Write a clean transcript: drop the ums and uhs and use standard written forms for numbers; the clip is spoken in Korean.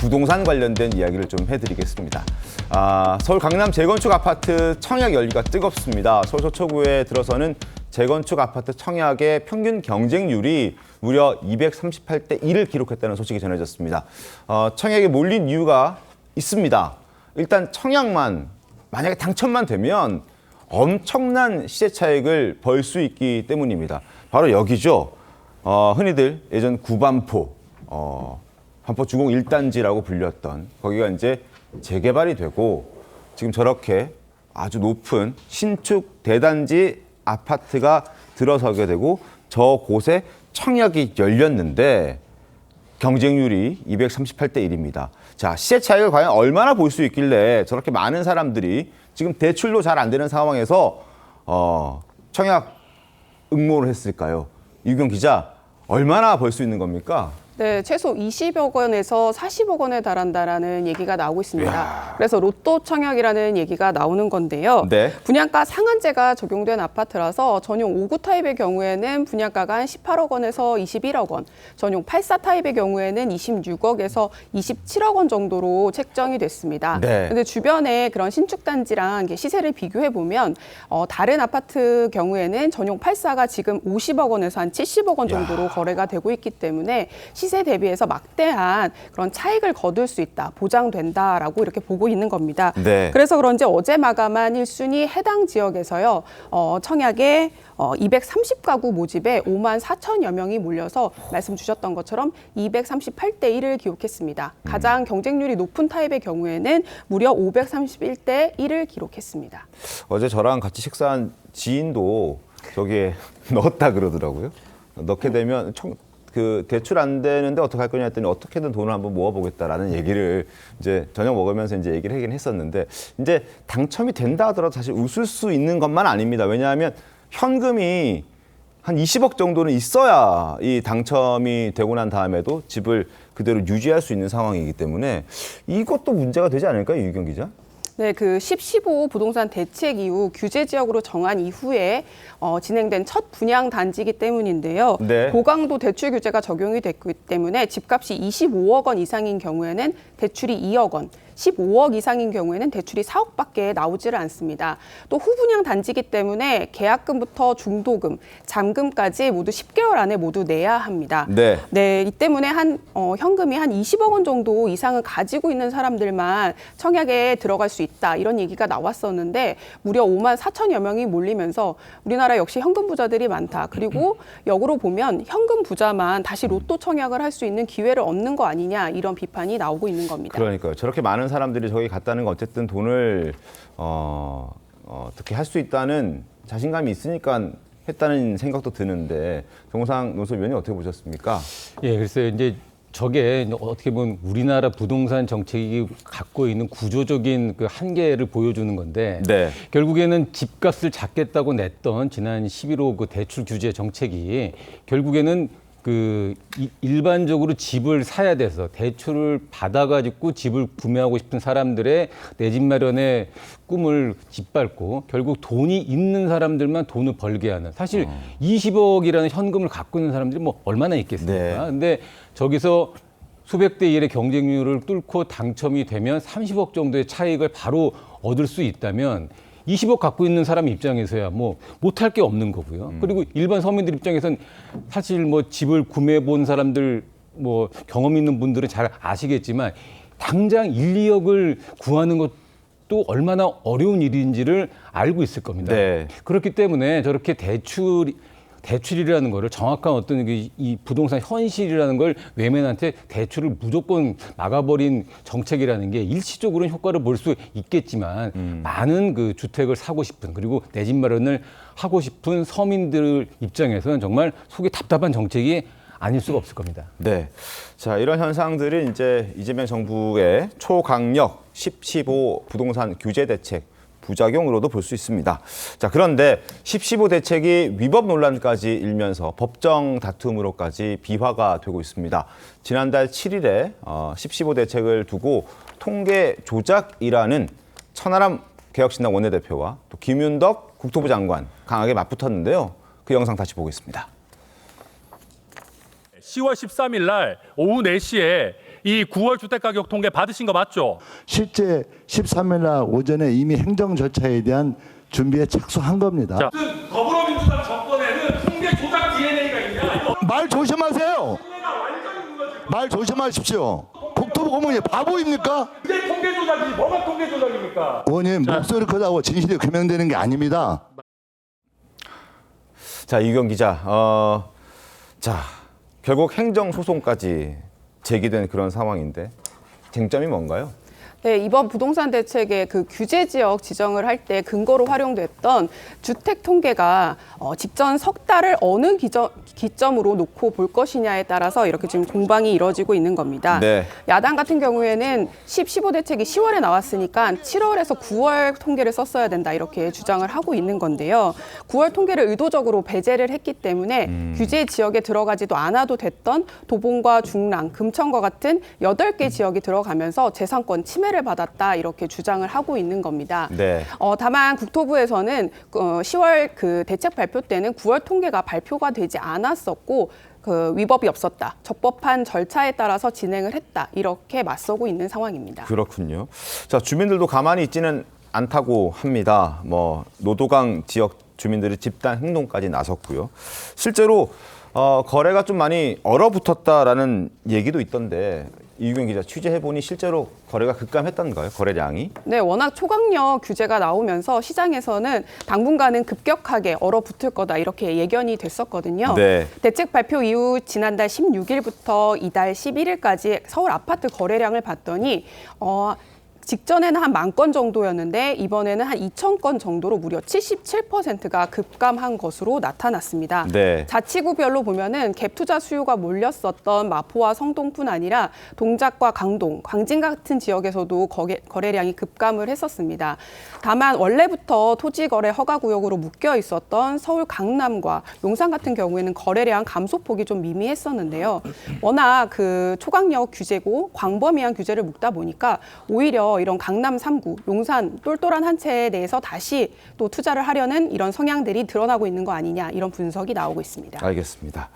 부동산 관련된 이야기를 좀 해드리겠습니다. 서울 강남 재건축 아파트 청약 열기가 뜨겁습니다. 서울 서초구에 들어서는 재건축 아파트 청약의 평균 경쟁률이 무려 238대 1을 기록했다는 소식이 전해졌습니다. 청약에 몰린 이유가 있습니다. 일단 청약만, 만약에 당첨만 되면 엄청난 시세 차익을 벌 수 있기 때문입니다. 바로 여기죠. 흔히들 예전 구반포, 반포 주공 1단지라고 불렸던 거기가 이제 재개발이 되고 지금 저렇게 아주 높은 신축 대단지 아파트가 들어서게 되고 저곳에 청약이 열렸는데 경쟁률이 238대 1입니다. 자, 시세 차익을 과연 얼마나 볼 수 있길래 저렇게 많은 사람들이 지금 대출도 잘 안 되는 상황에서 청약 응모를 했을까요? 유경 기자, 얼마나 벌 수 있는 겁니까? 네, 최소 20억 원에서 40억 원에 달한다라는 얘기가 나오고 있습니다. 이야. 그래서 로또 청약이라는 얘기가 나오는 건데요. 네. 분양가 상한제가 적용된 아파트라서 전용 5구 타입의 경우에는 분양가가 한 18억 원에서 21억 원, 전용 84 타입의 경우에는 26억에서 27억 원 정도로 책정이 됐습니다. 네. 근데 주변에 그런 신축 단지랑 시세를 비교해 보면 다른 아파트 경우에는 전용 84가 지금 50억 원에서 한 70억 원 정도로 거래가 되고 있기 때문에 시세 대비해서 막대한 그런 차익을 거둘 수 있다, 보장된다라고 이렇게 보고 있는 겁니다. 네. 그래서 그런지 어제 마감한 1순위 해당 지역에서요, 청약에 230가구 모집에 5만 4천여 명이 몰려서 말씀 주셨던 것처럼 238대 1을 기록했습니다. 가장 경쟁률이 높은 타입의 경우에는 무려 531대 1을 기록했습니다. 어제 저랑 같이 식사한 지인도 저기에 넣었다 그러더라고요. 넣게 되면 그 대출 안 되는데 어떻게 할 거냐 했더니 어떻게든 돈을 한번 모아보겠다라는 얘기를 이제 저녁 먹으면서 이제 얘기를 하긴 했었는데, 이제 당첨이 된다 하더라도 사실 웃을 수 있는 것만 아닙니다. 왜냐하면 현금이 한 20억 정도는 있어야 이 당첨이 되고 난 다음에도 집을 그대로 유지할 수 있는 상황이기 때문에 이것도 문제가 되지 않을까요, 유경 기자? 네, 그 10.15 부동산 대책 이후 규제 지역으로 정한 이후에 진행된 첫 분양 단지이기 때문인데요. 네. 고강도 대출 규제가 적용이 됐기 때문에 집값이 25억 원 이상인 경우에는 대출이 2억 원, 15억 이상인 경우에는 대출이 4억밖에 나오지를 않습니다. 또 후분양 단지이기 때문에 계약금부터 중도금, 잔금까지 모두 10개월 안에 모두 내야 합니다. 네. 네, 이 때문에 현금이 한 20억 원 정도 이상을 가지고 있는 사람들만 청약에 들어갈 수 있다, 이런 얘기가 나왔었는데 무려 5만 4천여 명이 몰리면서 우리나라 역시 현금 부자들이 많다. 그리고 역으로 보면 현금 부자만 다시 로또 청약을 할 수 있는 기회를 얻는 거 아니냐, 이런 비판이 나오고 있는 겁니다. 그러니까요. 저렇게 많은 사람들이 저기 갔다는 건 어쨌든 돈을 어떻게 할 수 있다는 자신감이 있으니까 했다는 생각도 드는데, 정우상 논설위원님 어떻게 보셨습니까? 예, 글쎄요. 이제 저게 어떻게 보면 우리나라 부동산 정책이 갖고 있는 구조적인 그 한계를 보여주는 건데, 네. 결국에는 집값을 잡겠다고 냈던 지난 11호 그 대출 규제 정책이 결국에는 일반적으로 집을 사야 돼서 대출을 받아가지고 집을 구매하고 싶은 사람들의 내 집 마련의 꿈을 짓밟고 결국 돈이 있는 사람들만 돈을 벌게 하는, 사실 20억이라는 현금을 갖고 있는 사람들이 뭐 얼마나 있겠습니까? 네. 근데 저기서 수백 대 1의 경쟁률을 뚫고 당첨이 되면 30억 정도의 차익을 바로 얻을 수 있다면 20억 갖고 있는 사람 입장에서야 뭐 못할 게 없는 거고요. 그리고 일반 서민들 입장에서는 사실 뭐 집을 구매해 본 사람들, 뭐 경험 있는 분들은 잘 아시겠지만 당장 1, 2억을 구하는 것도 얼마나 어려운 일인지를 알고 있을 겁니다. 네. 그렇기 때문에 저렇게 대출이라는 거를 정확한 어떤 이 부동산 현실이라는 걸 외면한테 대출을 무조건 막아버린 정책이라는 게 일시적으로는 효과를 볼 수 있겠지만 많은 그 주택을 사고 싶은, 그리고 내 집 마련을 하고 싶은 서민들 입장에서는 정말 속이 답답한 정책이 아닐 수가 없을 겁니다. 네. 자, 이런 현상들이 이제 이재명 정부의 초강력 10.15 부동산 규제 대책 부작용으로도 볼 수 있습니다. 자, 그런데 10.15 대책이 위법 논란까지 일면서 법정 다툼으로까지 비화가 되고 있습니다. 지난달 7일에 10.15 대책을 두고 통계 조작이라는 천하람 개혁신당 원내대표와 또 김윤덕 국토부 장관 강하게 맞붙었는데요. 그 영상 다시 보겠습니다. 10월 13일 날 오후 4시에 이 9월 주택가격 통계 받으신 거 맞죠? 실제 13일 날 오전에 이미 행정 절차에 대한 준비에 착수한 겁니다. 자, 더불어민주당 정권에는 통계 조작 DNA가 있냐? 말 조심하세요. 말 조심하십시오. 국토부 고문이 바보입니까? 이게 통계 조작이 뭐가 통계 조작입니까? 의원님 목소리 크다고 진실이 규명되는 게 아닙니다. 자, 이규경 기자. 자, 결국 행정소송까지 제기된 그런 상황인데 쟁점이 뭔가요? 네, 이번 부동산 대책의 그 규제 지역 지정을 할 때 근거로 활용됐던 주택 통계가 직전 석 달을 어느 기점으로 놓고 볼 것이냐에 따라서 이렇게 지금 공방이 이뤄지고 있는 겁니다. 네. 야당 같은 경우에는 15 대책이 10월에 나왔으니까 7월에서 9월 통계를 썼어야 된다 이렇게 주장을 하고 있는 건데요. 9월 통계를 의도적으로 배제를 했기 때문에 규제 지역에 들어가지도 않아도 됐던 도봉과 중랑, 금천과 같은 8개 지역이 들어가면서 재산권 침해를 받았다 이렇게 주장을 하고 있는 겁니다. 네. 다만 국토부에서는 10월 그 대책 발표 때는 9월 통계가 발표가 되지 않았었고 그 위법이 없었다. 적법한 절차에 따라서 진행을 했다. 이렇게 맞서고 있는 상황입니다. 그렇군요. 자, 주민들도 가만히 있지는 않다고 합니다. 뭐 노도강 지역 주민들이 집단 행동까지 나섰고요. 실제로 거래가 좀 많이 얼어붙었다라는 얘기도 있던데 이규경 기자 취재해보니 실제로 거래가 급감했던가요? 거래량이? 네, 워낙 초강력 규제가 나오면서 시장에서는 당분간은 급격하게 얼어붙을 거다 이렇게 예견이 됐었거든요. 네. 대책 발표 이후 지난달 16일부터 이달 11일까지 서울 아파트 거래량을 봤더니 직전에는 한 10,000건 정도였는데 이번에는 한 2,000건 정도로 무려 77%가 급감한 것으로 나타났습니다. 네. 자치구별로 보면은 갭 투자 수요가 몰렸었던 마포와 성동뿐 아니라 동작과 강동, 광진 같은 지역에서도 거래량이 급감을 했었습니다. 다만 원래부터 토지거래 허가구역으로 묶여 있었던 서울 강남과 용산 같은 경우에는 거래량 감소폭이 좀 미미했었는데요. 워낙 그 초강력 규제고 광범위한 규제를 묶다 보니까 오히려 이런 강남 3구, 용산 똘똘한 한 채에 대해서 다시 또 투자를 하려는 이런 성향들이 드러나고 있는 거 아니냐 이런 분석이 나오고 있습니다. 알겠습니다.